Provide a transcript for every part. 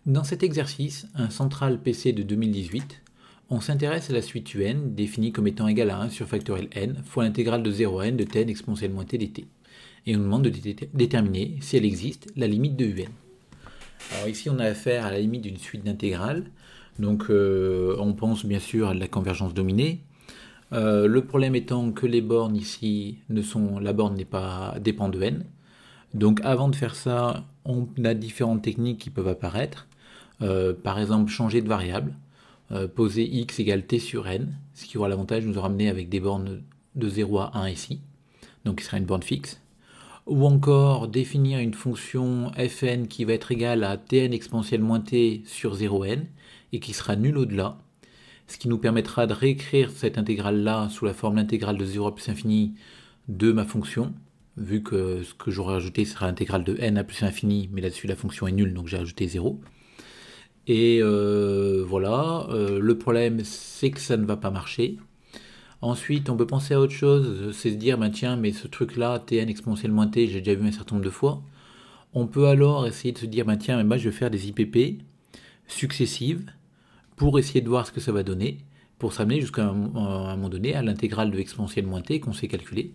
Dans cet exercice, un central PC de 2018, on s'intéresse à la suite un définie comme étant égale à 1 sur factoriel n fois l'intégrale de 0 à n de tn exponentielle moins t dt. Et on nous demande de déterminer, si elle existe, la limite de un. Alors ici on a affaire à la limite d'une suite d'intégrales, donc on pense bien sûr à la convergence dominée. Le problème étant que les bornes ici, la borne n'est pas dépend de n. Donc avant de faire ça, on a différentes techniques qui peuvent apparaître. Par exemple, changer de variable, poser x égale t sur n, ce qui aura l'avantage de nous ramener avec des bornes de 0 à 1 ici, donc qui sera une borne fixe. Ou encore définir une fonction fn qui va être égale à tn exponentielle moins t sur 0n, et qui sera nulle au-delà, ce qui nous permettra de réécrire cette intégrale-là sous la forme l'intégrale de 0 à plus infini de ma fonction, vu que ce que j'aurais rajouté sera l'intégrale de n à plus infini, mais là-dessus la fonction est nulle, donc j'ai rajouté 0. Et voilà, le problème c'est que ça ne va pas marcher. Ensuite, on peut penser à autre chose, c'est se dire, bah, tiens, mais ce truc-là, tn exponentielle moins t, j'ai déjà vu un certain nombre de fois. On peut alors essayer de se dire, bah, tiens, mais moi je vais faire des IPP successives pour essayer de voir ce que ça va donner, pour s'amener jusqu'à un moment donné à l'intégrale de exponentielle moins t qu'on sait calculer.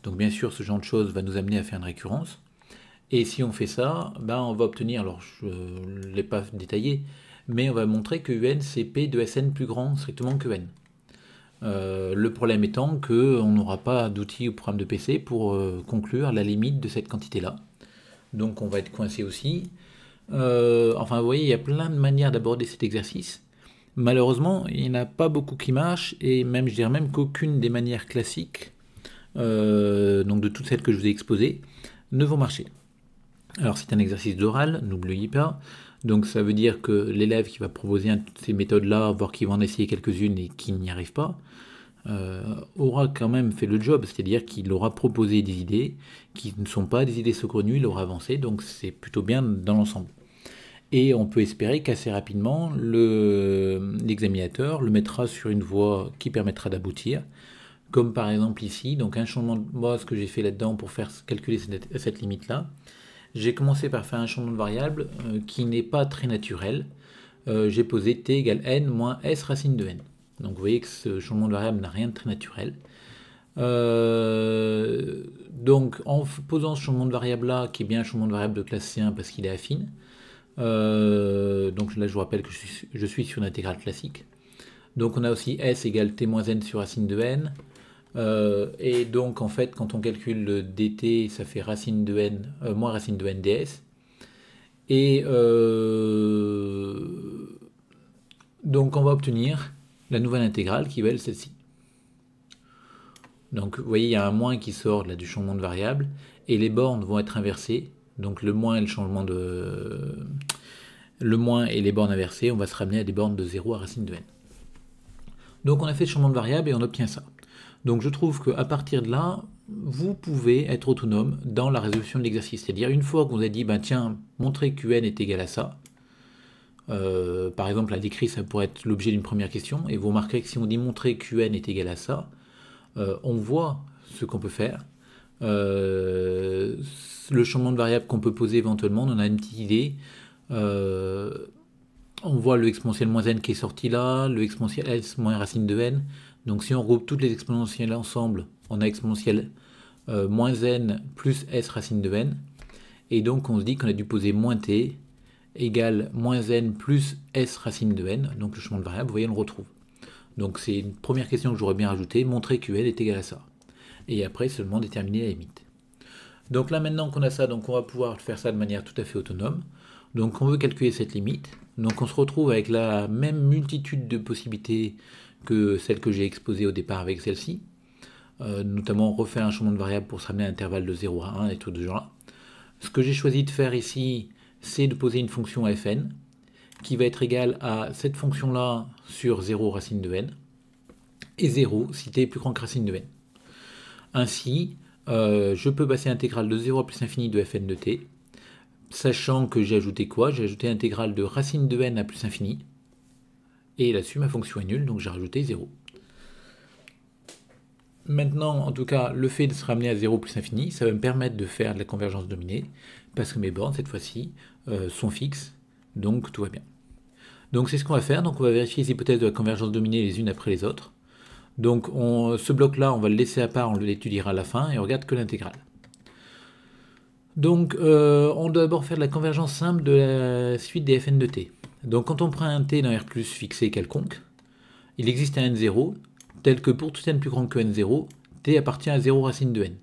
Donc bien sûr, ce genre de choses va nous amener à faire une récurrence. Et si on fait ça, ben on va obtenir, alors je ne l'ai pas détaillé, mais on va montrer que un c'est p de Sn plus grand strictement que n. Le problème étant qu'on n'aura pas d'outil au programme de PC pour conclure la limite de cette quantité-là. Donc on va être coincé aussi. Enfin, vous voyez, il y a plein de manières d'aborder cet exercice. Malheureusement, il n'y en a pas beaucoup qui marchent, et même, je dirais même qu'aucune des manières classiques, donc de toutes celles que je vous ai exposées, ne vont marcher. Alors c'est un exercice d'oral, n'oubliez pas, donc ça veut dire que l'élève qui va proposer ces méthodes-là, voire qui va en essayer quelques-unes et qui n'y arrive pas, aura quand même fait le job, c'est-à-dire qu'il aura proposé des idées qui ne sont pas des idées saugrenues, il aura avancé, donc c'est plutôt bien dans l'ensemble. Et on peut espérer qu'assez rapidement, l'examinateur le mettra sur une voie qui permettra d'aboutir, comme par exemple ici, donc un changement de... Moi, ce que j'ai fait là-dedans pour faire calculer cette limite-là, j'ai commencé par faire un changement de variable qui n'est pas très naturel. J'ai posé t égale n moins s racine de n. Donc vous voyez que ce changement de variable n'a rien de très naturel. Donc en posant ce changement de variable là, qui est bien un changement de variable de classe C1 parce qu'il est affine, donc là je vous rappelle que je suis sur une intégrale classique. Donc on a aussi s égale t moins n sur racine de n. Et donc en fait quand on calcule le dt ça fait racine de n moins racine de n ds, et donc on va obtenir la nouvelle intégrale qui va être celle-ci. Donc vous voyez il y a un moins qui sort là du changement de variable, et les bornes vont être inversées, donc le moins et les bornes inversées, on va se ramener à des bornes de 0 à racine de n. Donc on a fait le changement de variable et on obtient ça. Donc je trouve qu'à partir de là, vous pouvez être autonome dans la résolution de l'exercice. C'est-à-dire une fois qu'on vous a dit, ben tiens, montrer que n est égal à ça, par exemple à l'écrit ça pourrait être l'objet d'une première question, et vous remarquerez que si on dit montrer que n est égal à ça, on voit ce qu'on peut faire. Le changement de variable qu'on peut poser éventuellement, on en a une petite idée. On voit le exponentiel moins n qui est sorti là, le exponentiel s moins racine de n. Donc si on regroupe toutes les exponentielles ensemble, on a exponentiel moins n plus s racine de n. Et donc on se dit qu'on a dû poser moins t égale moins n plus s racine de n. Donc le changement de variable, vous voyez, on le retrouve. Donc c'est une première question que j'aurais bien rajoutée, montrer que n est égal à ça. Et après seulement déterminer la limite. Donc là maintenant qu'on a ça, donc on va pouvoir faire ça de manière tout à fait autonome. Donc on veut calculer cette limite. Donc on se retrouve avec la même multitude de possibilités que celle que j'ai exposée au départ avec celle-ci. Notamment refaire un changement de variable pour se ramener à un intervalle de 0 à 1 et tout de ce genre-là. Ce que j'ai choisi de faire ici, c'est de poser une fonction fn qui va être égale à cette fonction-là sur 0 racine de n et 0 si t est plus grand que racine de n. Ainsi, je peux passer l'intégrale de 0 à plus infini de fn de t, sachant que j'ai ajouté quoi? J'ai ajouté l'intégrale de racine de n à plus infini, et là-dessus ma fonction est nulle, donc j'ai rajouté 0. Maintenant, en tout cas, le fait de se ramener à 0 plus infini, ça va me permettre de faire de la convergence dominée, parce que mes bornes, cette fois-ci, sont fixes, donc tout va bien. Donc c'est ce qu'on va faire, donc on va vérifier les hypothèses de la convergence dominée les unes après les autres. Donc ce bloc-là, on va le laisser à part, on l'étudiera à la fin, et on regarde que l'intégrale. Donc on doit d'abord faire de la convergence simple de la suite des fn de t. Donc quand on prend un t dans R+, fixé quelconque, il existe un n0, tel que pour tout n plus grand que n0, t appartient à 0 racine de n.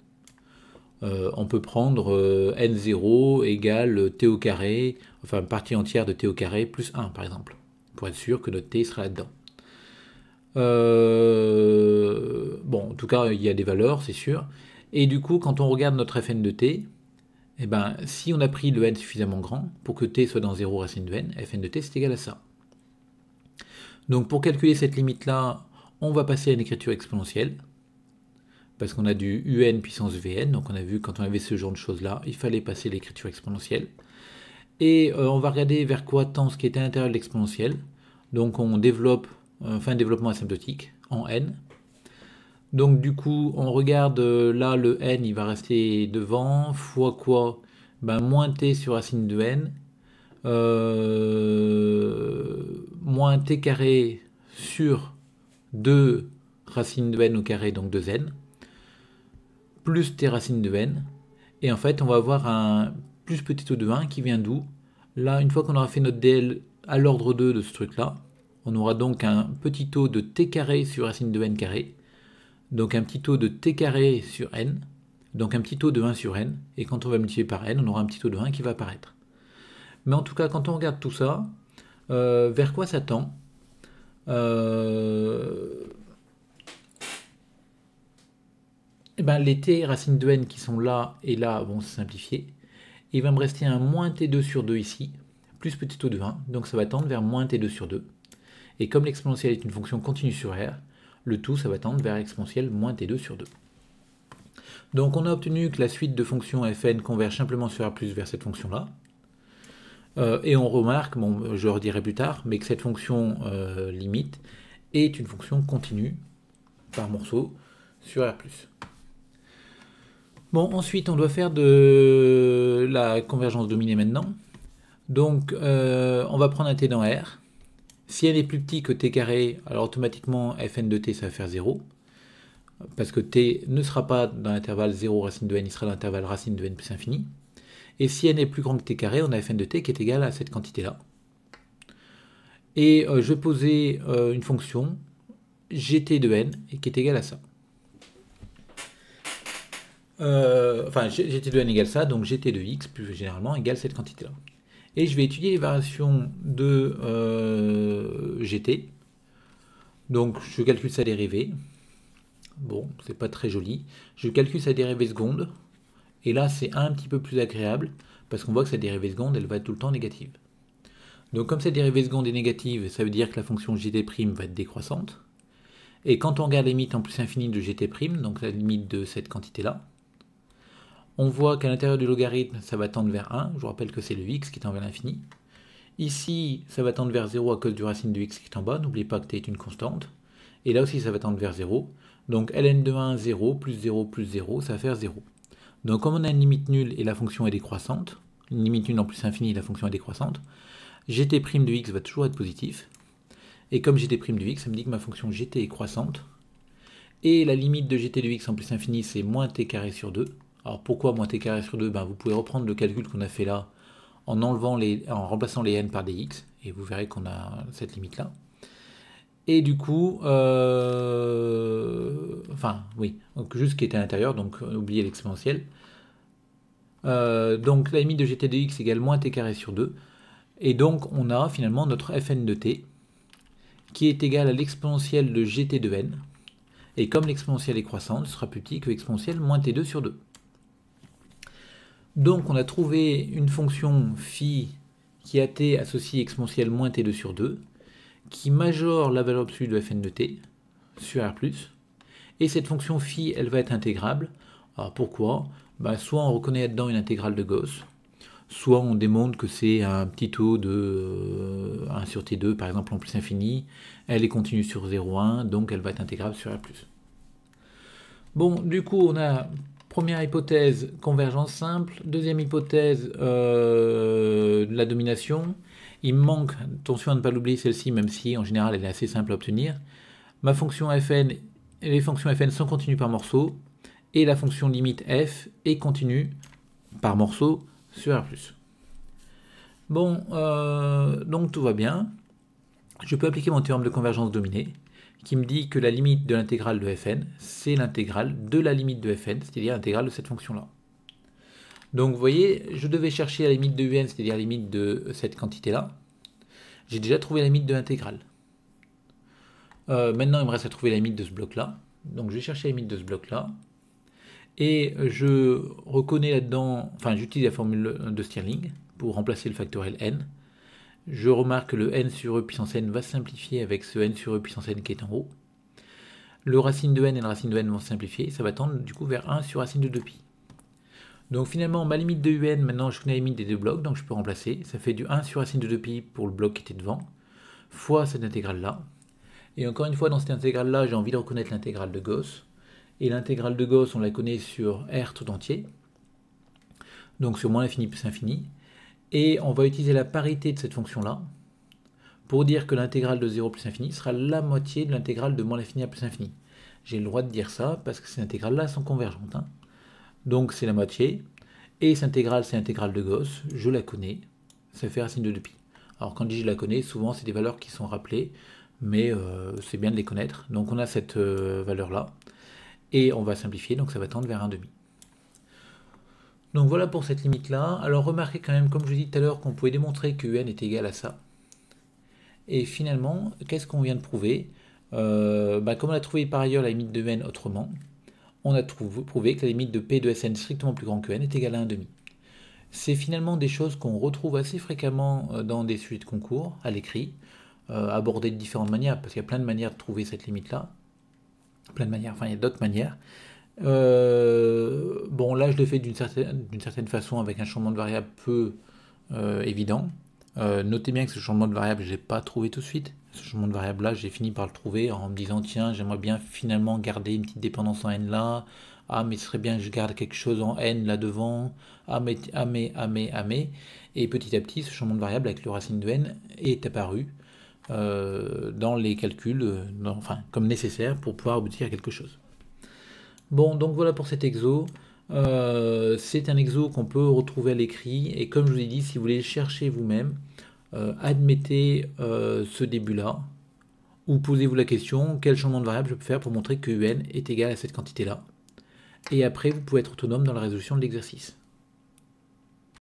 On peut prendre n0 égale t au carré, enfin partie entière de t au carré plus 1 par exemple, pour être sûr que notre t sera là-dedans. Bon, en tout cas, il y a des valeurs, c'est sûr. Et du coup, quand on regarde notre fn de t, eh ben, si on a pris le n suffisamment grand pour que t soit dans 0 racine de n, fn de t c'est égal à ça. Donc pour calculer cette limite-là, on va passer à une écriture exponentielle, parce qu'on a du un puissance vn, donc on a vu quand on avait ce genre de choses-là, il fallait passer l'écriture exponentielle. Et on va regarder vers quoi tend ce qui était à l'intérieur de l'exponentielle. Donc on développe, on fait un développement asymptotique en n. Donc du coup, on regarde là, le n, il va rester devant, fois quoi? Ben, moins t sur racine de n, moins t carré sur 2 racine de n au carré, donc 2n, plus t racine de n. Et en fait, on va avoir un plus petit o de 1 qui vient d'où? Là, une fois qu'on aura fait notre dl à l'ordre 2 de ce truc-là, on aura donc un petit o de t carré sur racine de n carré, donc un petit o de t carré sur n, donc un petit o de 1 sur n, et quand on va multiplier par n, on aura un petit o de 1 qui va apparaître. Mais en tout cas, quand on regarde tout ça, vers quoi ça tend? Eh ben, les t racines de n qui sont là et là vont se simplifier. Il va me rester un moins t2 sur 2 ici, plus petit o de 1, donc ça va tendre vers moins t2 sur 2. Et comme l'exponentielle est une fonction continue sur R, le tout, ça va tendre vers l'exponentielle moins t2 sur 2. Donc on a obtenu que la suite de fonctions fn converge simplement sur R+, vers cette fonction-là. Et on remarque, bon, je le redirai plus tard, mais que cette fonction limite est une fonction continue par morceau sur R+. Bon, ensuite, on doit faire de la convergence dominée maintenant. Donc, on va prendre un t dans R. Si n est plus petit que t carré, alors automatiquement, fn de t, ça va faire 0. Parce que t ne sera pas dans l'intervalle 0 racine de n, il sera dans l'intervalle racine de n plus infini. Et si n est plus grand que t carré, on a fn de t qui est égal à cette quantité-là. Et je vais poser une fonction gt de n qui est égale à ça. Enfin, gt de n égale ça, donc gt de x, plus généralement, égale cette quantité-là. Et je vais étudier les variations de gt. Donc, je calcule sa dérivée. Bon, c'est pas très joli. Je calcule sa dérivée seconde. Et là, c'est un petit peu plus agréable, parce qu'on voit que sa dérivée seconde, elle va être tout le temps négative. Donc, comme cette dérivée seconde est négative, ça veut dire que la fonction gt' va être décroissante. Et quand on regarde la limite en plus infini de gt', donc la limite de cette quantité-là, on voit qu'à l'intérieur du logarithme, ça va tendre vers 1. Je vous rappelle que c'est le x qui tend vers l'infini. Ici, ça va tendre vers 0 à cause du racine de x qui est en bas. N'oubliez pas que t est une constante. Et là aussi, ça va tendre vers 0. Donc ln de 1, 0, plus 0, plus 0, ça va faire 0. Donc comme on a une limite nulle et la fonction est décroissante, une limite nulle en plus infini et la fonction est décroissante, gt' de x va toujours être positif. Et comme gt' de x, ça me dit que ma fonction gt est croissante. Et la limite de gt de x en plus infini, c'est moins t carré sur 2. Alors pourquoi moins t carré sur 2? Ben, vous pouvez reprendre le calcul qu'on a fait là en remplaçant les n par des x, et vous verrez qu'on a cette limite-là. Et du coup, enfin, oui, donc juste ce qui était à l'intérieur, donc oubliez l'exponentielle. Donc la limite de gt de x égale moins t carré sur 2. Et donc on a finalement notre fn de t, qui est égal à l'exponentielle de gt de n. Et comme l'exponentielle est croissante, ce sera plus petit que l'exponentielle moins t2 sur 2. Donc on a trouvé une fonction phi qui a t associée exponentielle moins t2 sur 2, qui majore la valeur absolue de fn de t sur R+. Et cette fonction phi, elle va être intégrable. Alors pourquoi? Soit on reconnaît là-dedans une intégrale de Gauss, soit on démontre que c'est un petit taux de 1 sur t2, par exemple en plus infini. Elle est continue sur 0,1, donc elle va être intégrable sur R+. Bon, du coup, on a première hypothèse, convergence simple. Deuxième hypothèse, la domination. Il me manque, attention à ne pas l'oublier celle-ci, même si en général elle est assez simple à obtenir. Ma fonction fn, les fonctions fn sont continues par morceau, et la fonction limite f est continue par morceau sur R+. Bon, donc tout va bien. Je peux appliquer mon théorème de convergence dominée, qui me dit que la limite de l'intégrale de fn, c'est l'intégrale de la limite de fn, c'est-à-dire l'intégrale de cette fonction-là. Donc vous voyez, je devais chercher la limite de un, c'est-à-dire la limite de cette quantité-là. J'ai déjà trouvé la limite de l'intégrale. Maintenant, il me reste à trouver la limite de ce bloc-là. Donc je vais chercher la limite de ce bloc-là. Et je reconnais là-dedans, enfin j'utilise la formule de Stirling pour remplacer le factoriel n. Je remarque que le n sur e puissance n va simplifier avec ce n sur e puissance n qui est en haut. Le racine de n et le racine de n vont simplifier. Ça va tendre du coup vers 1 sur racine de 2pi. Donc finalement, ma limite de un, maintenant je connais la limite des deux blocs, donc je peux remplacer. Ça fait du 1 sur racine de 2pi pour le bloc qui était devant, fois cette intégrale-là. Et encore une fois, dans cette intégrale-là, j'ai envie de reconnaître l'intégrale de Gauss. Et l'intégrale de Gauss, on la connaît sur R tout entier. Donc sur moins l'infini plus infini. Et on va utiliser la parité de cette fonction-là pour dire que l'intégrale de 0 plus infini sera la moitié de l'intégrale de moins l'infini à plus infini. J'ai le droit de dire ça parce que ces intégrales-là sont convergentes. Donc c'est la moitié. Et cette intégrale, c'est l'intégrale de Gauss. Je la connais. Ça fait racine de 2pi. Alors quand je dis je la connais, souvent c'est des valeurs qui sont rappelées. Mais c'est bien de les connaître. Donc on a cette valeur-là. Et on va simplifier, donc ça va tendre vers 1,5. Donc voilà pour cette limite-là. Alors remarquez quand même, comme je vous dis tout à l'heure, qu'on pouvait démontrer que n est égal à ça. Et finalement, qu'est-ce qu'on vient de prouver? Comme on a trouvé par ailleurs la limite de n autrement, on a prouvé que la limite de p de Sn strictement plus grand que n est égale à 1,5. C'est finalement des choses qu'on retrouve assez fréquemment dans des sujets de concours, à l'écrit, abordées de différentes manières, parce qu'il y a plein de manières de trouver cette limite-là. Plein de manières, enfin il y a d'autres manières. Bon là je le fais d'une certaine façon avec un changement de variable peu évident. Notez bien que ce changement de variable je l'ai pas trouvé tout de suite. Ce changement de variable là j'ai fini par le trouver en me disant tiens j'aimerais bien finalement garder une petite dépendance en n là. Ah mais ce serait bien que je garde quelque chose en n là devant. Ah mais. Et petit à petit ce changement de variable avec le racine de n est apparu dans les calculs, comme nécessaire pour pouvoir aboutir à quelque chose. Bon, donc voilà pour cet exo. C'est un exo qu'on peut retrouver à l'écrit, et comme je vous ai dit, si vous voulez chercher vous-même, admettez ce début-là, ou posez-vous la question, quel changement de variable je peux faire pour montrer que un est égal à cette quantité-là. Et après, vous pouvez être autonome dans la résolution de l'exercice.